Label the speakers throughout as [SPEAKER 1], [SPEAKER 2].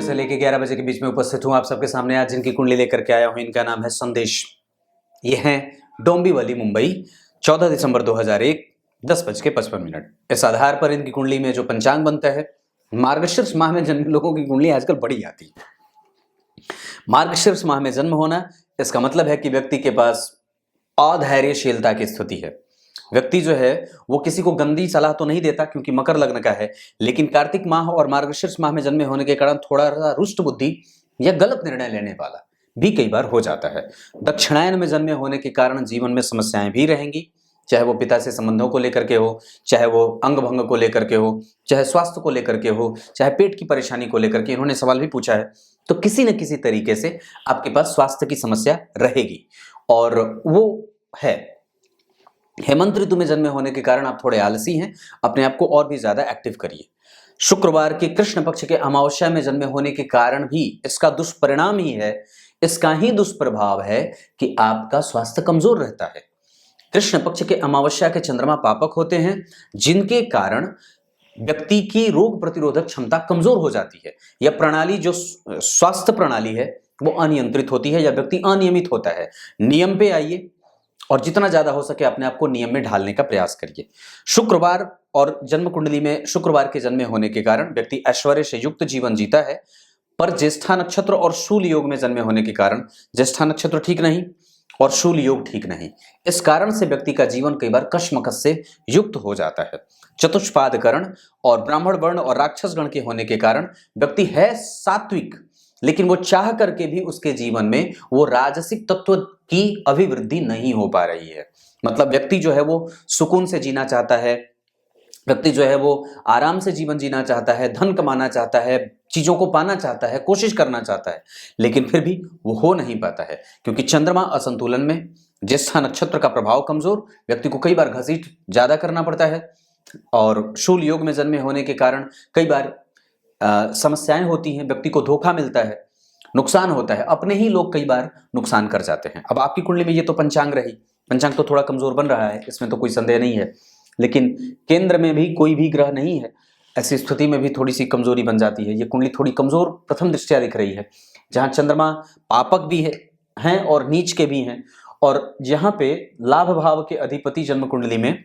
[SPEAKER 1] बजे से लेकर 11 बजे के बीच में उपस्थित हूं आप सबके सामने। आज जिनकी कुंडली लेकर के आया हूं इनका नाम है संदेश। ये है डोंबिवली मुंबई, 14 दिसंबर 2001, 10:55। इस आधार पर इनकी कुंडली में जो पंचांग बनता है, मार्गशीर्ष माह में जन्मे लोगों की कुंडली आजकल बड़ी आती है। मार्गशीर्ष माह में जन्म होना इसका मतलब है कि व्यक्ति के पास अधैर्यशीलता की स्थिति है। व्यक्ति जो है वो किसी को गंदी सलाह तो नहीं देता क्योंकि मकर लग्न का है, लेकिन कार्तिक माह और मार्गशीर्ष माह में जन्मे होने के कारण थोड़ा सा रुष्ट बुद्धि या गलत निर्णय लेने वाला भी कई बार हो जाता है। दक्षिणायन में जन्मे होने के कारण जीवन में समस्याएं भी रहेंगी, चाहे वो पिता से संबंधों को लेकर के हो, चाहे वो अंग भंग को लेकर के हो, चाहे स्वास्थ्य को लेकर के हो, चाहे पेट की परेशानी को लेकर के। इन्होंने सवाल भी पूछा है, तो किसी न किसी तरीके से आपके पास स्वास्थ्य की समस्या रहेगी और वो है। हेमंत ऋतु में जन्मे होने के कारण आप थोड़े आलसी हैं, अपने आप को और भी ज्यादा एक्टिव करिए। शुक्रवार के कृष्ण पक्ष के अमावस्या में जन्मे होने के कारण भी इसका दुष्परिणाम ही है, इसका ही दुष्प्रभाव है कि आपका स्वास्थ्य कमजोर रहता है। कृष्ण पक्ष के अमावस्या के चंद्रमा पापक होते हैं, जिनके कारण व्यक्ति की रोग प्रतिरोधक क्षमता कमजोर हो जाती है, या प्रणाली जो स्वास्थ्य प्रणाली है वो अनियंत्रित होती है, या व्यक्ति अनियमित होता है। नियम पे आइए और जितना ज्यादा हो सके अपने आप को नियम में ढालने का प्रयास करिए। शुक्रवार और जन्म कुंडली में शुक्रवार के जन्मे होने के कारण व्यक्ति ऐश्वर्य से युक्त जीवन जीता है, पर ज्येष्ठा नक्षत्र और शूल योग में जन्मे होने के कारण ज्येष्ठा नक्षत्र ठीक नहीं और शूल योग ठीक नहीं, इस कारण से व्यक्ति का जीवन कई बार कश्मकश से युक्त हो जाता है। चतुष्पाद करण और ब्राह्मण वर्ण और राक्षस गण के होने के कारण व्यक्ति है सात्विक, लेकिन वो चाह करके भी उसके जीवन में वो राजसिक तत्व की अभिवृद्धि नहीं हो पा रही है। मतलब व्यक्ति जो है वो सुकून से जीना चाहता है, व्यक्ति जो है वो आराम से जीवन जीना चाहता है, धन कमाना चाहता है, चीजों को पाना चाहता है, कोशिश करना चाहता है, लेकिन फिर भी वो हो नहीं पाता है क्योंकि चंद्रमा असंतुलन में, ज्येष्ठा नक्षत्र का प्रभाव कमजोर, व्यक्ति को कई बार घसीट ज्यादा करना पड़ता है। और शूल योग में जन्मे होने के कारण कई बार समस्याएं होती हैं, व्यक्ति को धोखा मिलता है, नुकसान होता है, अपने ही लोग कई बार नुकसान कर जाते हैं। अब आपकी कुंडली में ये तो पंचांग रही, पंचांग तो थोड़ा कमजोर बन रहा है, इसमें तो कोई संदेह नहीं है, लेकिन केंद्र में भी कोई भी ग्रह नहीं है, ऐसी स्थिति में भी थोड़ी सी कमजोरी बन जाती है। ये कुंडली थोड़ी कमजोर प्रथम दृष्टया दिख रही है, जहां चंद्रमा पापक भी हैं और नीच के भी हैं, और जहां पे लाभ भाव के अधिपति जन्म कुंडली में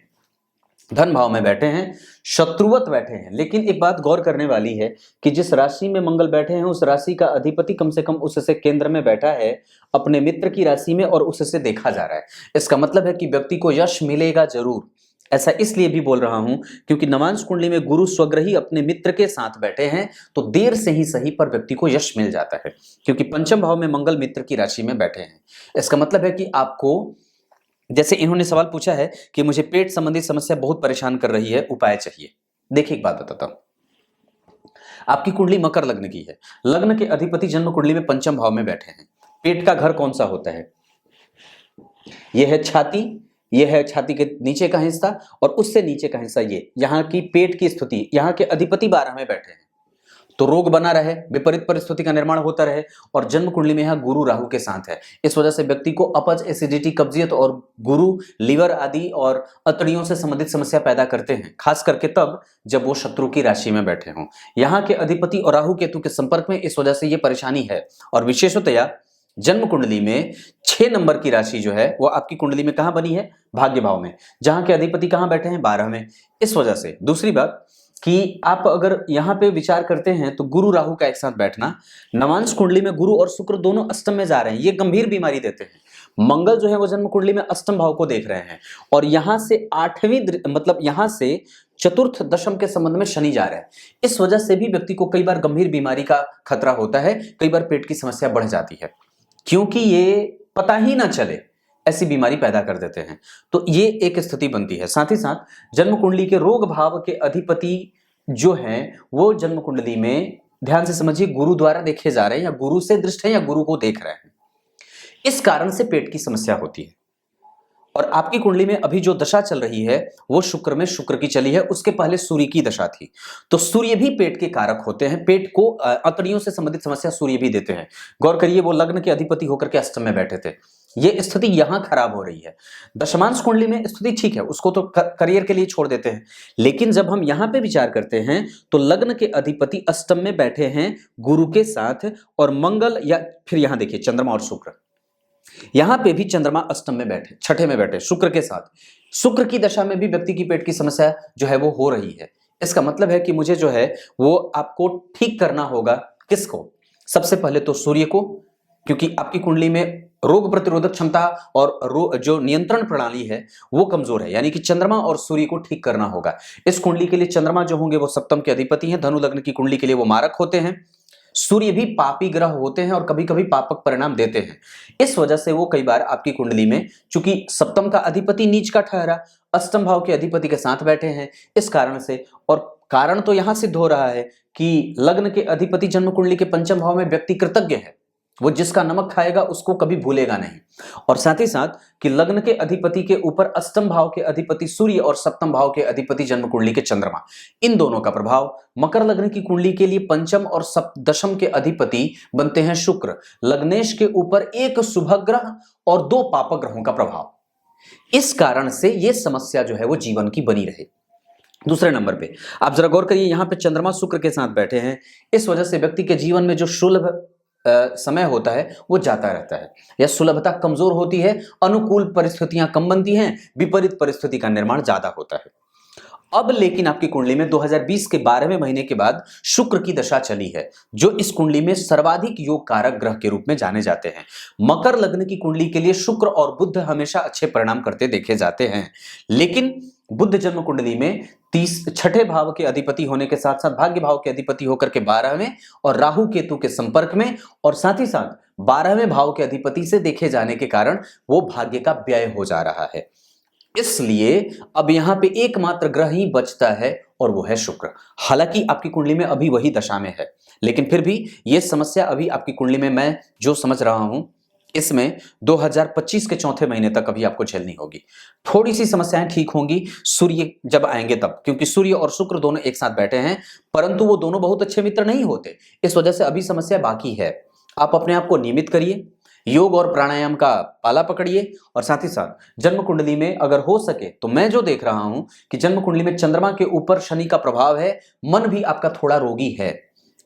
[SPEAKER 1] धन भाव में बैठे हैं, शत्रुवत बैठे हैं। लेकिन एक बात गौर करने वाली है कि जिस राशि में मंगल बैठे हैं उस राशि का अधिपति कम से कम उससे केंद्र में बैठा है अपने मित्र की राशि में, और उससे देखा जा रहा है। इसका मतलब है कि व्यक्ति को यश मिलेगा जरूर। ऐसा इसलिए भी बोल रहा हूं क्योंकि नवांश कुंडली में गुरु स्वग्रही अपने मित्र के साथ बैठे हैं, तो देर से ही सही पर व्यक्ति को यश मिल जाता है, क्योंकि पंचम भाव में मंगल मित्र की राशि में बैठे हैं। इसका मतलब है कि आपको, जैसे इन्होंने सवाल पूछा है कि मुझे पेट संबंधी समस्या बहुत परेशान कर रही है, उपाय चाहिए। देखिए एक बात बताता हूं, आपकी कुंडली मकर लग्न की है, लग्न के अधिपति जन्म कुंडली में पंचम भाव में बैठे हैं। पेट का घर कौन सा होता है? यह है छाती, यह है छाती के नीचे का हिस्सा, और उससे नीचे का हिस्सा ये, यहाँ की पेट की स्थिति, यहाँ के अधिपति 12 में बैठे हैं, तो रोग बना रहे, विपरीत परिस्थिति का निर्माण होता रहे, और जन्म कुंडली में यहाँ गुरु राहु के साथ है। इस वजह से व्यक्ति को अपच, एसिडिटी, कब्जियत और गुरु लीवर आदि और अतड़ियों से संबंधित समस्या पैदा करते हैं, खास करके तब जब वो शत्रु की राशि में बैठे हों। यहाँ के अधिपति और राहु केतु के संपर्क में, इस वजह से ये परेशानी है। और विशेषतया जन्म कुंडली में 6 नंबर की राशि जो है वो आपकी कुंडली में कहां बनी है? भाग्य भाव में, जहां के अधिपति कहां बैठे हैं? 12 में। इस वजह से दूसरी बात कि आप अगर यहाँ पे विचार करते हैं तो गुरु राहु का एक साथ बैठना, नवांश कुंडली में गुरु और शुक्र दोनों अष्टम में जा रहे हैं, ये गंभीर बीमारी देते हैं। मंगल जो है वो जन्म कुंडली में अष्टम भाव को देख रहे हैं, और यहां से 8वीं मतलब यहां से चतुर्थ दशम के संबंध में शनि जा रहे हैं। इस वजह से भी व्यक्ति को कई बार गंभीर बीमारी का खतरा होता है, कई बार पेट की समस्या बढ़ जाती है, क्योंकि ये पता ही ना चले ऐसी बीमारी पैदा कर देते हैं। तो ये एक स्थिति बनती है। साथ ही साथ जन्म कुंडली के रोग भाव के अधिपति जो हैं वो जन्म कुंडली में, ध्यान से समझिए, गुरु द्वारा देखे जा रहे हैं, या गुरु से दृष्ट है, या गुरु को देख रहे हैं। इस कारण से पेट की समस्या होती है। और आपकी कुंडली में अभी जो दशा चल रही है वो शुक्र में शुक्र की चली है, उसके पहले सूर्य की दशा थी। तो सूर्य भी पेट के कारक होते हैं, पेट को अतड़ियों से संबंधित समस्या सूर्य भी देते हैं। गौर करिए, वो लग्न के अधिपति होकर के अष्टम में बैठे थे। ये स्थिति यहां खराब हो रही है। दशमांश कुंडली में स्थिति ठीक है, उसको तो करियर के लिए छोड़ देते हैं, लेकिन जब हम यहां पे विचार करते हैं तो लग्न के अधिपति अष्टम में बैठे हैं गुरु के साथ, और मंगल, या फिर यहां देखिए चंद्रमा और शुक्र, यहां पे भी चंद्रमा अष्टम में बैठे, छठे में बैठे शुक्र के साथ। शुक्र की दशा में भी व्यक्ति की पेट की समस्या जो है वो हो रही है। इसका मतलब है कि मुझे जो है वो आपको ठीक करना होगा। किसको? सबसे पहले तो सूर्य को, क्योंकि आपकी कुंडली में रोग प्रतिरोधक क्षमता और जो नियंत्रण प्रणाली है वो कमजोर है, यानी कि चंद्रमा और सूर्य को ठीक करना होगा। इस कुंडली के लिए चंद्रमा जो होंगे वो सप्तम के अधिपति हैं, धनु लग्न की कुंडली के लिए वो मारक होते हैं। सूर्य भी पापी ग्रह होते हैं और कभी कभी पापक परिणाम देते हैं। इस वजह से वो कई बार आपकी कुंडली में, चूंकि सप्तम का अधिपति नीच का ठहरा, अष्टम भाव के अधिपति के साथ बैठे हैं, इस कारण से, और कारण तो यहां सिद्ध हो रहा है कि लग्न के अधिपति जन्म कुंडली के पंचम भाव में व्यक्ति कृतज्ञ है, वो जिसका नमक खाएगा उसको कभी भूलेगा नहीं। और साथ ही साथ कि लग्न के अधिपति के ऊपर अष्टम भाव के अधिपति सूर्य और सप्तम भाव के अधिपति जन्म कुंडली के चंद्रमा, इन दोनों का प्रभाव। मकर लग्न की कुंडली के लिए पंचम और दशम के अधिपति बनते हैं शुक्र, लग्नेश के ऊपर एक शुभ ग्रह और 2 पापक ग्रहों का प्रभाव। इस कारण से यह समस्या जो है वो जीवन की बनी रहे। दूसरे नंबर पे आप जरा गौर करिए, यहां पे चंद्रमा शुक्र के साथ बैठे हैं, इस वजह से व्यक्ति के जीवन में जो सुलभ समय होता है वो जाता रहता है, या सुलभता कमजोर होती है, अनुकूल परिस्थितियां कम बनती हैं, विपरीत परिस्थिति का निर्माण ज्यादा होता है। अब लेकिन आपकी कुंडली में 2020 के 12वें महीने के बाद शुक्र की दशा चली है, जो इस कुंडली में सर्वाधिक योग कारक ग्रह के रूप में जाने जाते हैं। मकर लग्न की कुंडली के लिए शुक्र और बुध हमेशा अच्छे परिणाम करते देखे जाते हैं, लेकिन बुध जन्म कुंडली में छठे भाव के अधिपति होने के साथ साथ भाग्य भाव के अधिपति होकर के 12वें और राहु केतु के संपर्क में, और साथ ही साथ 12वें भाव के अधिपति से देखे जाने के कारण वो भाग्य का व्यय हो जा रहा है। इसलिए अब यहां पे एकमात्र ग्रह ही बचता है और वो है शुक्र। हालांकि आपकी कुंडली में अभी वही दशा में है, लेकिन फिर भी ये समस्या अभी आपकी कुंडली में मैं जो समझ रहा हूं इसमें 2025 के चौथे महीने तक अभी आपको झेलनी होगी। थोड़ी सी समस्याएं ठीक होंगी सूर्य जब आएंगे तब, क्योंकि सूर्य और शुक्र दोनों एक साथ बैठे हैं, परंतु वो दोनों बहुत अच्छे मित्र नहीं होते, इस वजह से अभी समस्या बाकी है। आप अपने आप को नियमित करिए, योग और प्राणायाम का पाला पकड़िए, और साथ ही साथ जन्म कुंडली में अगर हो सके तो मैं जो देख रहा हूं कि जन्म कुंडली में चंद्रमा के ऊपर शनि का प्रभाव है, मन भी आपका थोड़ा रोगी है,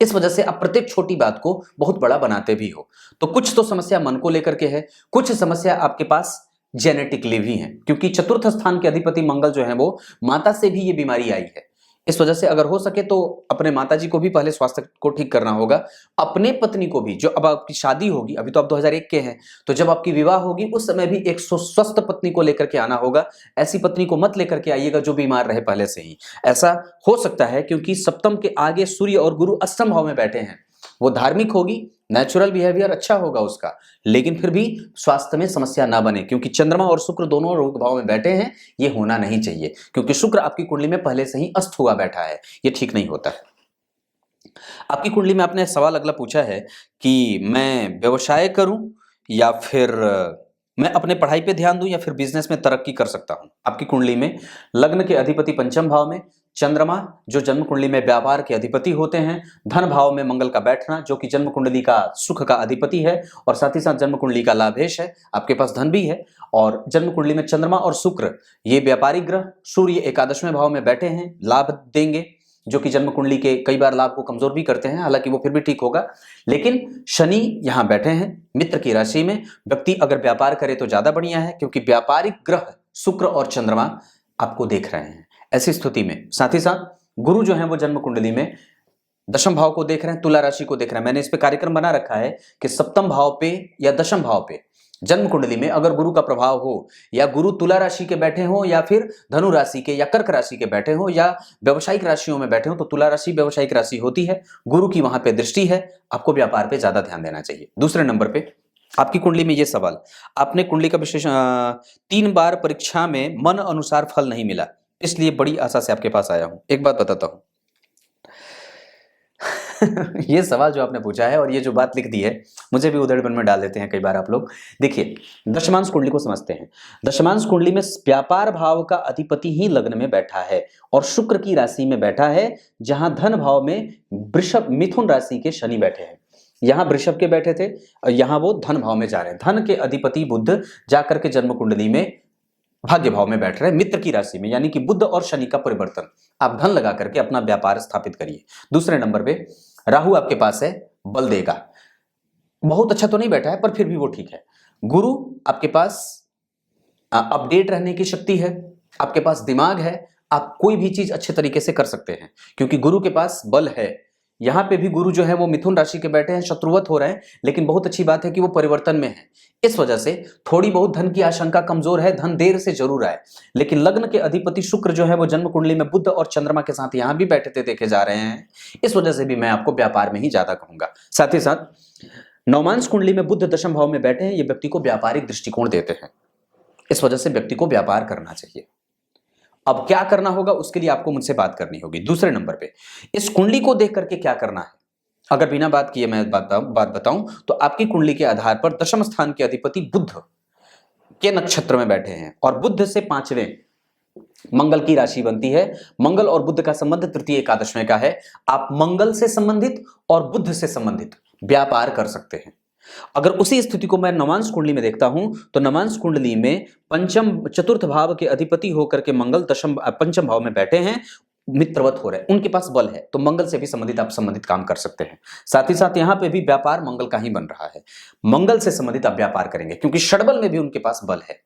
[SPEAKER 1] इस वजह से आप प्रत्येक छोटी बात को बहुत बड़ा बनाते भी हो। तो कुछ तो समस्या मन को लेकर के है, कुछ समस्या आपके पास जेनेटिकली भी है, क्योंकि चतुर्थ स्थान के अधिपति मंगल जो है वो माता से भी ये बीमारी आई है। इस वजह से अगर हो सके तो अपने माताजी को भी पहले स्वास्थ्य को ठीक करना होगा, अपने पत्नी को भी, जो अब आपकी शादी होगी, अभी तो आप 2001 के हैं, तो जब आपकी विवाह होगी उस समय भी एक स्वस्थ पत्नी को लेकर के आना होगा। ऐसी पत्नी को मत लेकर के आइएगा जो बीमार रहे पहले से ही। ऐसा हो सकता है क्योंकि सप्तम के आगे सूर्य और गुरु अष्टम भाव में बैठे हैं, वो धार्मिक होगी, नेचुरल बिहेवियर अच्छा होगा उसका, लेकिन फिर भी स्वास्थ्य में समस्या ना बने, क्योंकि चंद्रमा और शुक्र दोनों रोग भाव में बैठे हैं। ये होना नहीं चाहिए, क्योंकि शुक्र आपकी कुंडली में पहले से ही अस्त हुआ बैठा है, ये ठीक नहीं होता है। आपकी कुंडली में आपने सवाल अगला पूछा है कि मैं व्यवसाय करूं या फिर मैं अपने पढ़ाई पे ध्यान दूं या फिर बिजनेस में तरक्की कर सकता हूं। आपकी कुंडली में लग्न के अधिपति पंचम भाव में, चंद्रमा जो जन्म कुंडली में व्यापार के अधिपति होते हैं, धन भाव में मंगल का बैठना जो कि जन्म कुंडली का सुख का अधिपति है, और साथ ही साथ जन्म कुंडली का लाभेश है, आपके पास धन भी है। और जन्म कुंडली में चंद्रमा और शुक्र ये व्यापारिक ग्रह, सूर्य एकादशवें भाव में बैठे हैं, लाभ देंगे, जो कि जन्म कुंडली के कई बार लाभ को कमजोर भी करते हैं, हालांकि वो फिर भी ठीक होगा। लेकिन शनि यहां बैठे हैं मित्र की राशि में, व्यक्ति अगर व्यापार करे तो ज्यादा बढ़िया है, क्योंकि व्यापारिक ग्रह शुक्र और चंद्रमा आपको देख रहे हैं। ऐसी स्थिति में साथ ही साथ गुरु जो है वो जन्म कुंडली में दशम भाव को देख रहे हैं, तुला राशि को देख रहे हैं। मैंने इस पे कार्यक्रम बना रखा है कि सप्तम भाव पे या दशम भाव पे जन्म कुंडली में अगर गुरु का प्रभाव हो, या गुरु तुला राशि के बैठे हो, या फिर धनु राशि के या कर्क राशि के बैठे हो, या व्यवसायिक राशियों में बैठे हो, तो तुला राशि व्यवसायिक राशि होती है, गुरु की वहां पे दृष्टि है, आपको व्यापार पे ज्यादा ध्यान देना चाहिए। दूसरे नंबर पे आपकी कुंडली में ये सवाल, आपने कुंडली का विश्लेषण 3 बार परीक्षा में मन अनुसार फल नहीं मिला, इसलिए बड़ी आशा से आपके पास आया हूं। एक बात बताता हूं, ये सवाल जो आपने पूछा है और ये जो बात लिख दी है, मुझे भी उधेड़बन में डाल देते हैं कई बार आप लोग। देखिए, दशमांश कुंडली को समझते हैं। दशमांश कुंडली में व्यापार भाव का अधिपति ही लग्न में बैठा है और शुक्र की राशि में बैठा है, जहां धन भाव में वृषभ मिथुन राशि के शनि बैठे हैं। यहां वृषभ के बैठे थे और यहां वो धन भाव में जा रहे हैं। धन के अधिपति बुध जाकर के जन्म कुंडली में भाग्य भाव में बैठ रहे हैं, मित्र की राशि में, यानी कि बुध और शनि का परिवर्तन। आप धन लगा करके अपना व्यापार स्थापित करिए। दूसरे नंबर पे राहु आपके पास है, बल देगा। बहुत अच्छा तो नहीं बैठा है पर फिर भी वो ठीक है। गुरु आपके पास अपडेट रहने की शक्ति है, आपके पास दिमाग है, आप कोई भी चीज अच्छे तरीके से कर सकते हैं क्योंकि गुरु के पास बल है। यहां पे भी गुरु जो है वो मिथुन राशि के बैठे हैं, शत्रुवत हो रहे हैं, लेकिन बहुत अच्छी बात है कि वो परिवर्तन में है। इस वजह से थोड़ी बहुत धन की आशंका कमजोर है, धन देर से जरूर आए, लेकिन लग्न के अधिपति शुक्र जो है वो जन्म कुंडली में बुध और चंद्रमा के साथ यहां भी बैठे थे देखे जा रहे हैं। इस वजह से भी मैं आपको व्यापार में ही ज्यादा कहूंगा। साथ ही साथ नवमांश कुंडली में बुध दशम भाव में बैठे हैं, ये व्यक्ति को व्यापारिक दृष्टिकोण देते हैं। इस वजह से व्यक्ति को व्यापार करना चाहिए। अब क्या करना होगा उसके लिए आपको मुझसे बात करनी होगी। दूसरे नंबर पे इस कुंडली को देख करके क्या करना है, अगर बिना बात किए मैं बात बताऊं तो आपकी कुंडली के आधार पर दशम स्थान के अधिपति बुध के नक्षत्र में बैठे हैं और बुध से पांचवें मंगल की राशि बनती है। मंगल और बुध का संबंध तृतीय एकादशवें का है। आप मंगल से संबंधित और बुध से संबंधित व्यापार कर सकते हैं। अगर उसी स्थिति को मैं नवांश कुंडली में देखता हूं तो नवांश कुंडली में पंचम चतुर्थ भाव के अधिपति होकर के मंगल पंचम भाव में बैठे हैं, मित्रवत हो रहे हैं, उनके पास बल है, तो मंगल से भी संबंधित आप संबंधित काम कर सकते हैं। साथ ही साथ यहां पे भी व्यापार मंगल का ही बन रहा है, मंगल से संबंधित आप व्यापार करेंगे क्योंकि षडबल में भी उनके पास बल है।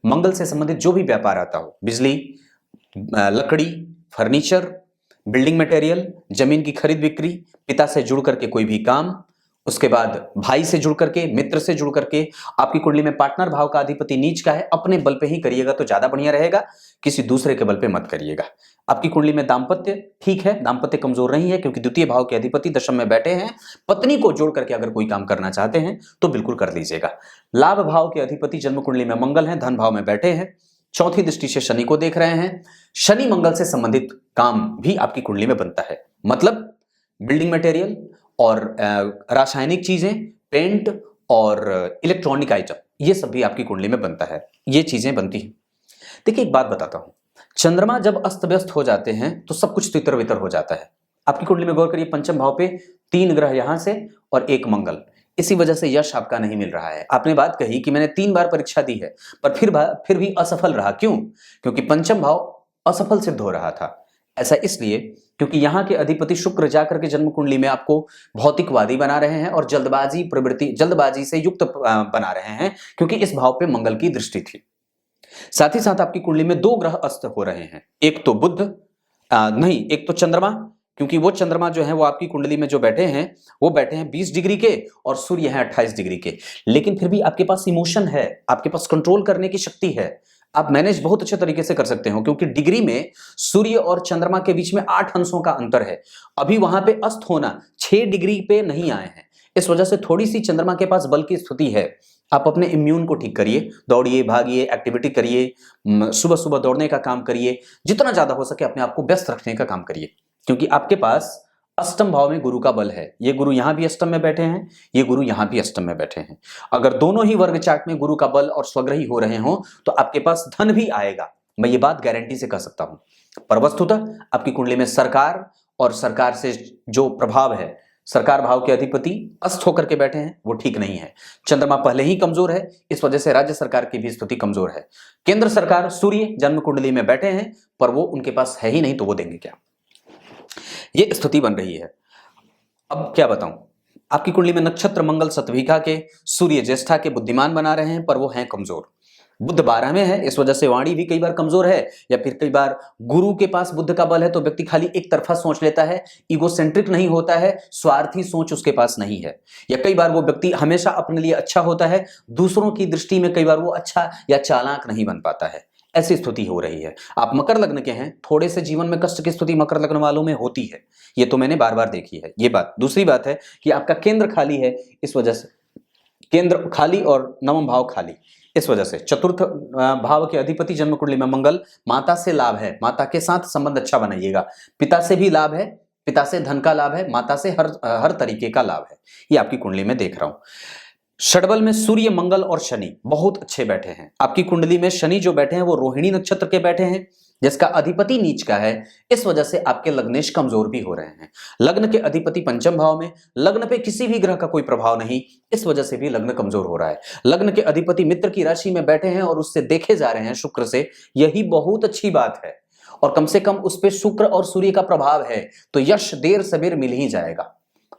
[SPEAKER 1] मंगल से संबंधित जो भी व्यापार आता हो, बिजली, लकड़ी, फर्नीचर, बिल्डिंग मटेरियल, जमीन की खरीद बिक्री, पिता से जुड़ करके कोई भी काम, उसके बाद भाई से जुड़ करके, मित्र से जुड़ करके। आपकी कुंडली में पार्टनर भाव का अधिपति नीच का है, अपने बल पे ही करिएगा तो ज्यादा बढ़िया रहेगा, किसी दूसरे के बल पे मत करिएगा। आपकी कुंडली में दाम्पत्य ठीक है, दाम्पत्य कमजोर नहीं है क्योंकि द्वितीय भाव के अधिपति दशम में बैठे हैं। पत्नी को जोड़ करके अगर कोई काम करना चाहते हैं तो बिल्कुल कर लीजिएगा। लाभ भाव के अधिपति जन्म कुंडली में मंगल है, धन भाव में बैठे हैं, चौथी दृष्टि से शनि को देख रहे हैं। शनि मंगल से संबंधित काम भी आपकी कुंडली में बनता है, मतलब बिल्डिंग मटेरियल और रासायनिक चीजें, पेंट और इलेक्ट्रॉनिक आइटम, ये सब भी आपकी कुंडली में बनता है, ये चीजें बनती हैं। देखिए एक बात बताता हूं, चंद्रमा जब अस्त व्यस्त हो जाते हैं तो सब कुछ तितर बितर हो जाता है। आपकी कुंडली में गौर करिए, पंचम भाव पे 3 ग्रह यहां से और 1 मंगल, इसी वजह से यश आपका नहीं मिल रहा है। आपने बात कही कि मैंने 3 बार परीक्षा दी है पर फिर भी असफल रहा, क्यों? क्योंकि पंचम भाव असफल सिद्ध हो रहा था। ऐसा इसलिए क्योंकि यहां के अधिपति शुक्र जाकर के जन्म कुंडली में आपको भौतिकवादी बना रहे हैं और जल्दबाजी से युक्त बना रहे हैं क्योंकि इस भाव पे मंगल की दृष्टि थी। साथ ही साथ आपकी कुंडली में 2 ग्रह अस्त हो रहे हैं, एक तो चंद्रमा, क्योंकि वो चंद्रमा जो है वो आपकी कुंडली में जो बैठे हैं वो बैठे हैं 20 डिग्री के और सूर्य है 28 डिग्री के। लेकिन फिर भी आपके पास इमोशन है, आपके पास कंट्रोल करने की शक्ति है, आप मैनेज बहुत अच्छे तरीके से कर सकते हो क्योंकि डिग्री में सूर्य और चंद्रमा के बीच में 8 अंशों का अंतर है। अभी वहां पे अस्त होना 6 डिग्री पे नहीं आए हैं, इस वजह से थोड़ी सी चंद्रमा के पास बल की स्थिति है। आप अपने इम्यून को ठीक करिए, दौड़िए, भागिए, एक्टिविटी करिए, सुबह सुबह दौड़ने का काम करिए, जितना ज्यादा हो सके अपने आप को व्यस्त रखने का काम करिए क्योंकि आपके पास अष्टम भाव में गुरु का बल है। ये गुरु यहां भी अष्टम में बैठे हैं, ये गुरु यहां भी अष्टम में बैठे हैं। अगर दोनों ही वर्ग चार्ट में गुरु का बल और स्वग्रही हो रहे हो तो आपके पास धन भी आएगा, मैं ये बात गारंटी से कह सकता हूं। पर वस्तुतः आपकी कुंडली में सरकार और सरकार से जो प्रभाव है, सरकार भाव के अधिपति अस्त होकर के बैठे हैं, वो ठीक नहीं है। चंद्रमा पहले ही कमजोर है, इस वजह से राज्य सरकार की भी स्थिति कमजोर है। केंद्र सरकार सूर्य जन्म कुंडली में बैठे हैं पर वो उनके पास है ही नहीं, तो वो देंगे क्या? ये स्थिति बन रही है। अब क्या बताऊं, आपकी कुंडली में नक्षत्र मंगल सतभिका के, सूर्य ज्येष्ठा के बुद्धिमान बना रहे हैं पर वो हैं कमजोर। बुध 12 में है, इस वजह से वाणी भी कई बार कमजोर है, या फिर कई बार गुरु के पास बुध का बल है तो व्यक्ति खाली एक तरफा सोच लेता है, ईगोसेंट्रिक नहीं होता है, स्वार्थी सोच उसके पास नहीं है। या कई बार वो व्यक्ति हमेशा अपने लिए अच्छा होता है, दूसरों की दृष्टि में कई बार वो अच्छा या चालाक नहीं बन पाता है। ऐसी स्थिति हो रही है। आप मकर लग्न के हैं, थोड़े से जीवन में कष्ट की स्थिति मकर लग्न वालों में होती है, ये तो मैंने बार बार देखी है ये बात। दूसरी बात है कि आपका केंद्र खाली है, इस वजह से केंद्र खाली और नवम भाव खाली, इस वजह से चतुर्थ भाव के अधिपति जन्म कुंडली में मंगल, माता से लाभ है, माता के साथ संबंध अच्छा बनाइएगा। पिता से भी लाभ है, पिता से धन का लाभ है, माता से हर तरीके का लाभ है, ये आपकी कुंडली में देख रहा हूं। षडबल में सूर्य, मंगल और शनि बहुत अच्छे बैठे हैं। आपकी कुंडली में शनि जो बैठे हैं वो रोहिणी नक्षत्र के बैठे हैं, जिसका अधिपति नीच का है। इस वजह से आपके लग्नेश कमजोर भी हो रहे हैं। लग्न के अधिपति पंचम भाव में, लग्न पे किसी भी ग्रह का कोई प्रभाव नहीं, इस वजह से भी लग्न कमजोर हो रहा है। लग्न के अधिपति मित्र की राशि में बैठे हैं और उससे देखे जा रहे हैं शुक्र से, यही बहुत अच्छी बात है। और कम से कम उस पर शुक्र और सूर्य का प्रभाव है, तो यश देर सबेर मिल ही जाएगा।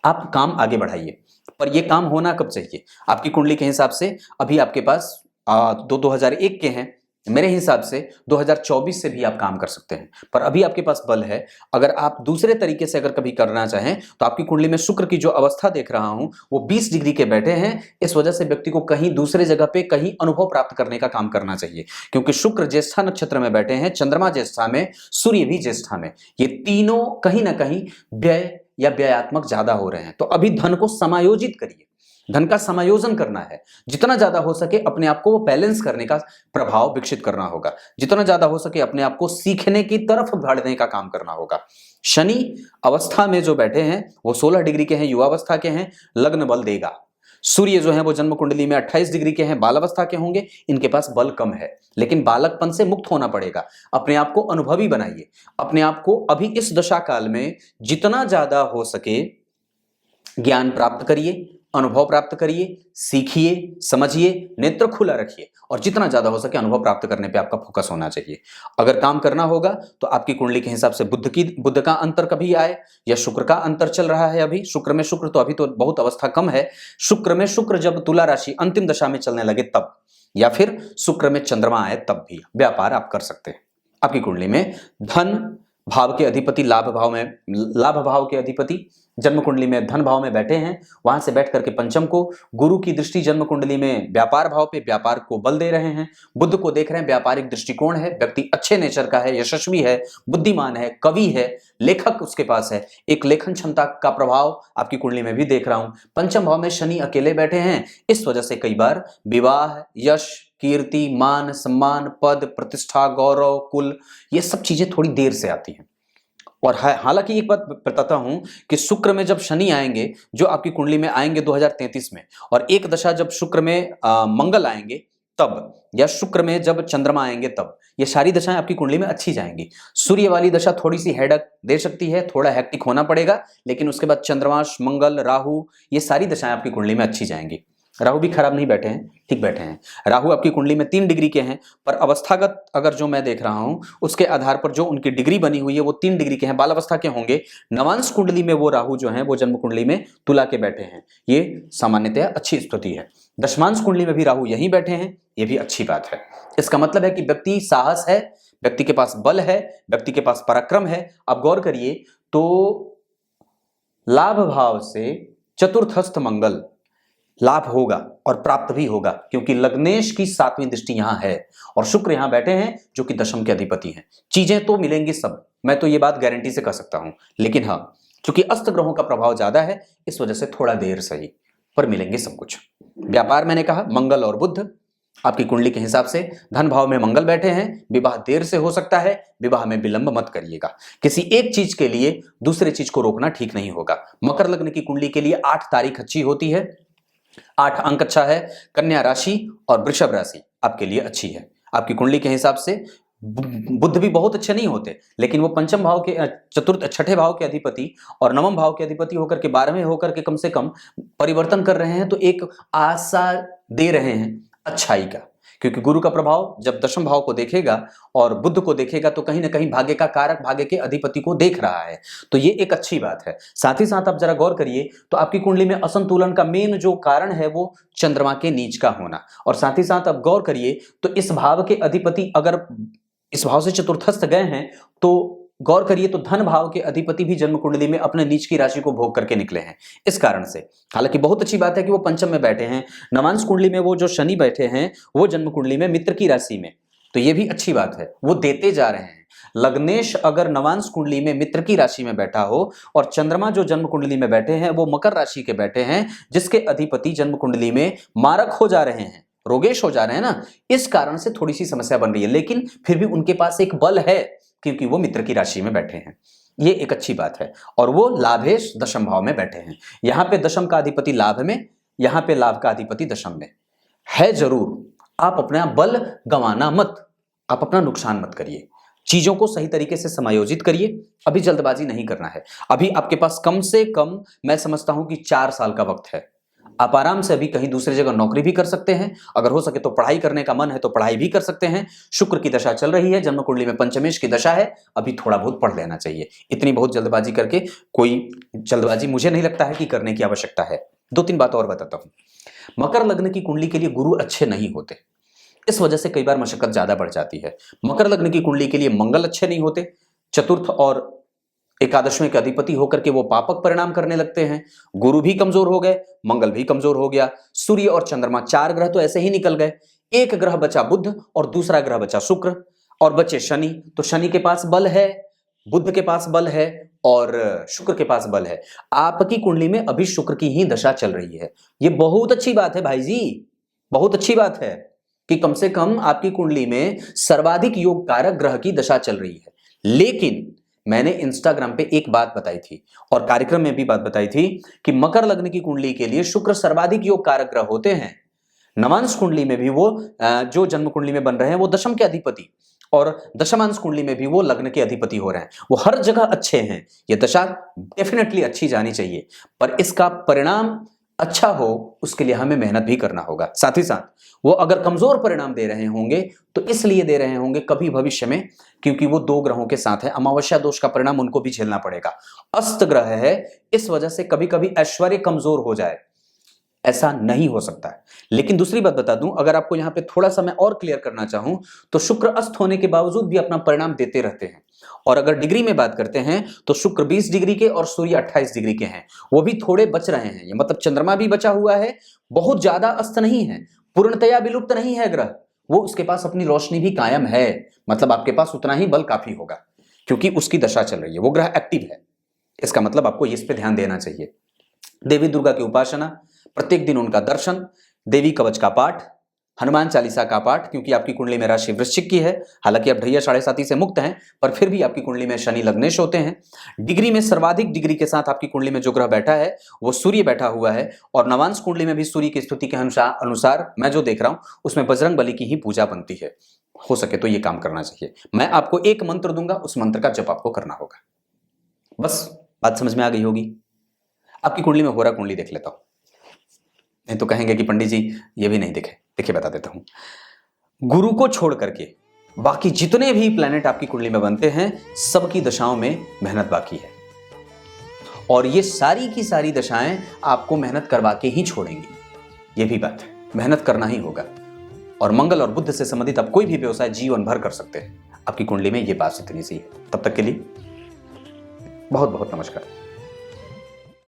[SPEAKER 1] आप काम आगे बढ़ाइए, पर यह काम होना कब चाहिए? आपकी कुंडली के हिसाब से अभी आपके पास 2001 के हैं, मेरे हिसाब से 2024 से भी आप काम कर सकते हैं, पर अभी आपके पास बल है। अगर आप दूसरे तरीके से अगर कभी करना चाहें तो आपकी कुंडली में शुक्र की जो अवस्था देख रहा हूं वो 20 डिग्री के बैठे हैं। इस वजह से व्यक्ति को कहीं दूसरे जगह पे कहीं अनुभव प्राप्त करने का काम करना चाहिए, क्योंकि शुक्र ज्येष्ठा नक्षत्र में बैठे हैं, चंद्रमा ज्येष्ठा में, सूर्य भी ज्येष्ठा में, ये तीनों कहीं ना कहीं व्यय या व्ययात्मक ज्यादा हो रहे हैं। तो अभी धन को समायोजित करिए, धन का समायोजन करना है। जितना ज्यादा हो सके अपने आप को वो बैलेंस करने का प्रभाव विकसित करना होगा, जितना ज्यादा हो सके अपने आप को सीखने की तरफ बढ़ने का काम करना होगा। शनि अवस्था में जो बैठे हैं वो 16 डिग्री के हैं, युवावस्था के हैं, लग्न बल देगा। सूर्य जो है वो जन्म कुंडली में 28 डिग्री के हैं, बाल अवस्था के होंगे, इनके पास बल कम है, लेकिन बालकपन से मुक्त होना पड़ेगा। अपने आप को अनुभवी बनाइए, अपने आप को अभी इस दशा काल में जितना ज्यादा हो सके ज्ञान प्राप्त करिए, अनुभव प्राप्त करिए, सीखिए, समझिए, नेत्र खुला रखिए, और जितना ज्यादा हो सके अनुभव प्राप्त करने पे आपका फोकस होना चाहिए। अगर काम करना होगा तो आपकी कुंडली के हिसाब से बुध का अंतर कभी आए या शुक्र का अंतर चल रहा है, अभी शुक्र में शुक्र तो अभी तो बहुत अवस्था कम है। शुक्र में शुक्र जब तुला राशि अंतिम दशा में चलने लगे तब, या फिर शुक्र में चंद्रमा आए तब भी व्यापार आप कर सकते हैं। आपकी कुंडली में धन भाव के अधिपति लाभ भाव के अधिपति जन्म कुंडली में धन भाव में बैठे हैं, वहां से बैठ करके पंचम को गुरु की दृष्टि जन्म कुंडली में व्यापार भाव पे व्यापार को बल दे रहे हैं। बुध को देख रहे हैं, व्यापारिक दृष्टिकोण है, व्यक्ति अच्छे नेचर का है, यशस्वी है, बुद्धिमान है, कवि है, लेखक उसके पास है, एक लेखन क्षमता का प्रभाव आपकी कुंडली में भी देख रहा हूं। पंचम भाव में शनि अकेले बैठे हैं, इस वजह से कई बार विवाह, यश, कीर्ति, मान, सम्मान, पद, प्रतिष्ठा, गौरव, कुल, ये सब चीजें थोड़ी देर से आती हैं। और हालांकि एक बात बताता हूं कि शुक्र में जब शनि आएंगे, जो आपकी कुंडली में आएंगे 2033 में, और एक दशा जब शुक्र में मंगल आएंगे तब, या शुक्र में जब चंद्रमा आएंगे तब, ये सारी दशाएं आपकी कुंडली में अच्छी जाएंगी। सूर्य वाली दशा थोड़ी सी हेडक दे सकती है, थोड़ा हेक्टिक होना पड़ेगा, लेकिन उसके बाद चंद्रमा, मंगल, राहु, ये सारी दशाएं आपकी कुंडली में अच्छी जाएंगी। राहु भी खराब नहीं बैठे हैं, ठीक बैठे हैं। राहु आपकी कुंडली में 3 डिग्री के हैं, पर अवस्थागत अगर जो मैं देख रहा हूं उसके आधार पर जो उनकी डिग्री बनी हुई है वो 3 डिग्री के हैं, बाल अवस्था के होंगे। नवांश कुंडली में वो राहु जो है वो जन्म कुंडली में तुला के बैठे हैं, ये सामान्यतः अच्छी स्थिति है। दशमांश कुंडली में भी राहु यहीं बैठे हैं, ये भी अच्छी बात है। इसका मतलब है कि व्यक्ति साहस है, व्यक्ति के पास बल है, व्यक्ति के पास पराक्रम है। अब गौर करिए तो लाभ भाव से चतुर्थस्थ मंगल लाभ होगा और प्राप्त भी होगा, क्योंकि लग्नेश की 7वीं दृष्टि यहां है और शुक्र यहां बैठे हैं जो कि दशम के अधिपति हैं। चीजें तो मिलेंगी सब, मैं तो ये बात गारंटी से कह सकता हूं, लेकिन हाँ, क्योंकि अस्त ग्रहों का प्रभाव ज्यादा है इस वजह से थोड़ा देर सही, पर मिलेंगे सब कुछ। व्यापार मैंने कहा मंगल और बुध आपकी कुंडली के हिसाब से, धन भाव में मंगल बैठे हैं, विवाह देर से हो सकता है, विवाह में विलंब मत करिएगा। किसी एक चीज के लिए दूसरे चीज को रोकना ठीक नहीं होगा। मकर लग्न की कुंडली के लिए 8 तारीख अच्छी होती है, 8 अंक अच्छा है। कन्या राशि और वृषभ राशि आपके लिए अच्छी है। आपकी कुंडली के हिसाब से बुध भी बहुत अच्छे नहीं होते, लेकिन वो पंचम भाव के छठे भाव के अधिपति और नवम भाव के अधिपति होकर के 12वें होकर के कम से कम परिवर्तन कर रहे हैं, तो एक आशा दे रहे हैं अच्छाई का, क्योंकि गुरु का प्रभाव जब दशम भाव को देखेगा और बुध को देखेगा तो कहीं ना कहीं भाग्य का कारक भाग्य के अधिपति को देख रहा है, तो ये एक अच्छी बात है। साथ ही साथ आप जरा गौर करिए तो आपकी कुंडली में असंतुलन का मेन जो कारण है वो चंद्रमा के नीच का होना, और साथ ही साथ आप गौर करिए तो इस भाव के अधिपति अगर इस भाव से चतुर्थस्थ गए हैं तो गौर करिए तो धन भाव के अधिपति भी जन्म कुंडली में अपने नीच की राशि को भोग करके निकले हैं। इस कारण से हालांकि बहुत अच्छी बात है कि वो पंचम में बैठे हैं। नवांश कुंडली में वो जो शनि बैठे हैं वो जन्म कुंडली में मित्र की राशि में, तो ये भी अच्छी बात है, वो देते जा रहे हैं। लग्नेश अगर नवांश कुंडली में मित्र की राशि में बैठा हो और चंद्रमा जो जन्म कुंडली में बैठे हैं वो मकर राशि के बैठे हैं, जिसके अधिपति जन्म कुंडली में मारक हो जा रहे हैं, रोगेश हो जा रहे हैं ना, इस कारण से थोड़ी सी समस्या बन रही है, लेकिन फिर भी उनके पास एक बल है क्योंकि वो मित्र की राशि में बैठे हैं। ये एक अच्छी बात है। और वो लाभेश दशम भाव में बैठे हैं। यहां पे दशम का अधिपति लाभ में, यहां पे लाभ का अधिपति दशम में है। जरूर आप अपना बल गंवाना मत, आप अपना नुकसान मत करिए, चीजों को सही तरीके से समायोजित करिए। अभी जल्दबाजी नहीं करना है। अभी आपके पास कम से कम मैं समझता हूं कि 4 साल का वक्त है। आप आराम से अभी कहीं दूसरी जगह नौकरी भी कर सकते हैं। अगर हो सके तो पढ़ाई करने का मन है तो पढ़ाई भी कर सकते हैं। शुक्र की दशा चल रही है, जन्म कुंडली में पंचमेश की दशा है। अभी थोड़ा बहुत पढ़ लेना चाहिए। इतनी बहुत जल्दबाजी करके कोई जल्दबाजी मुझे नहीं लगता है कि करने की आवश्यकता है। 2-3 बात और बताता हूं। मकर लग्न की कुंडली के लिए गुरु अच्छे नहीं होते, इस वजह से कई बार मशक्कत ज्यादा बढ़ जाती है। मकर लग्न की कुंडली के लिए मंगल अच्छे नहीं होते, चतुर्थ और एकादशवें के अधिपति होकर के वो पापक परिणाम करने लगते हैं। गुरु भी कमजोर हो गए, मंगल भी कमजोर हो गया, सूर्य और चंद्रमा 4 ग्रह तो ऐसे ही निकल गए। एक ग्रह बचा बुध और दूसरा ग्रह बचा शुक्र और बचे शनि। तो शनि के पास बल है, बुध के पास बल है और शुक्र के पास बल है। आपकी कुंडली में अभी शुक्र की ही दशा चल रही है। ये बहुत अच्छी बात है भाई जी, बहुत अच्छी बात है कि कम से कम आपकी कुंडली में सर्वाधिक योग कारक ग्रह की दशा चल रही है। लेकिन मैंने इंस्टाग्राम पे एक बात बताई थी और कार्यक्रम में भी बात बताई थी कि मकर लग्न की कुंडली के लिए शुक्र सर्वाधिक योग कारक ग्रह होते हैं। नवांश कुंडली में भी वो जो जन्म कुंडली में बन रहे हैं वो दशम के अधिपति, और दशमांश कुंडली में भी वो लग्न के अधिपति हो रहे हैं। वो हर जगह अच्छे हैं। ये दशा डेफिनेटली अच्छी जानी चाहिए, पर इसका परिणाम अच्छा हो उसके लिए हमें मेहनत भी करना होगा। साथ ही साथ वो अगर कमजोर परिणाम दे रहे होंगे तो इसलिए दे रहे होंगे कभी भविष्य में, क्योंकि वो 2 ग्रहों के साथ है। अमावस्या दोष का परिणाम उनको भी झेलना पड़ेगा। अस्त ग्रह है, इस वजह से कभी कभी ऐश्वर्य कमजोर हो जाए, ऐसा नहीं हो सकता है। लेकिन दूसरी बात बता दूं, अगर आपको यहां पे थोड़ा सा मैं और क्लियर करना चाहूं तो शुक्र अस्त होने के बावजूद भी अपना परिणाम देते रहते हैं। और अगर डिग्री में बात करते हैं तो शुक्र 20 डिग्री के और सूर्य 28 डिग्री के हैं। वो भी थोड़े बच रहे हैं, ये मतलब चंद्रमा भी बचा हुआ है, बहुत ज्यादा अस्त नहीं है, पूर्णतया विलुप्त नहीं है ग्रह। वो उसके पास अपनी रोशनी भी कायम है, मतलब आपके पास उतना ही बल काफी होगा क्योंकि उसकी दशा चल रही है, वो ग्रह एक्टिव है। इसका मतलब आपको इस पे ध्यान देना चाहिए। देवी दुर्गा की उपासना, प्रत्येक दिन उनका दर्शन, देवी कवच का पाठ, हनुमान चालीसा का पाठ, क्योंकि आपकी कुंडली में राशि वृश्चिक की है। हालांकि आप ढैया 7.5 से मुक्त हैं, पर फिर भी आपकी कुंडली में शनि लग्नेश होते हैं। डिग्री में सर्वाधिक डिग्री के साथ आपकी कुंडली में जो ग्रह बैठा है वो सूर्य बैठा हुआ है, और नवांश कुंडली में भी सूर्य की स्थिति के अनुसार मैं जो देख रहा हूं उसमें बजरंग बली की ही पूजा बनती है। हो सके तो ये काम करना चाहिए। मैं आपको एक मंत्र दूंगा, उस मंत्र का जप आपको करना होगा। बस बात समझ में आ गई होगी। आपकी कुंडली में होरा कुंडली देख लेता हूं, नहीं तो कहेंगे कि पंडित जी ये भी नहीं दिखे। देखिए बता देता हूं। गुरु को छोड़ करके बाकी जितने भी प्लैनेट आपकी कुंडली में बनते हैं सबकी दशाओं में मेहनत बाकी है, और ये सारी की सारी दशाएं आपको मेहनत करवा के ही छोड़ेंगी। ये भी बात है, मेहनत करना ही होगा। और मंगल और बुध से संबंधित आप कोई भी व्यवसाय जीवन भर कर सकते हैं। आपकी कुंडली में ये बात इतनी सी है। तब तक के लिए बहुत बहुत नमस्कार।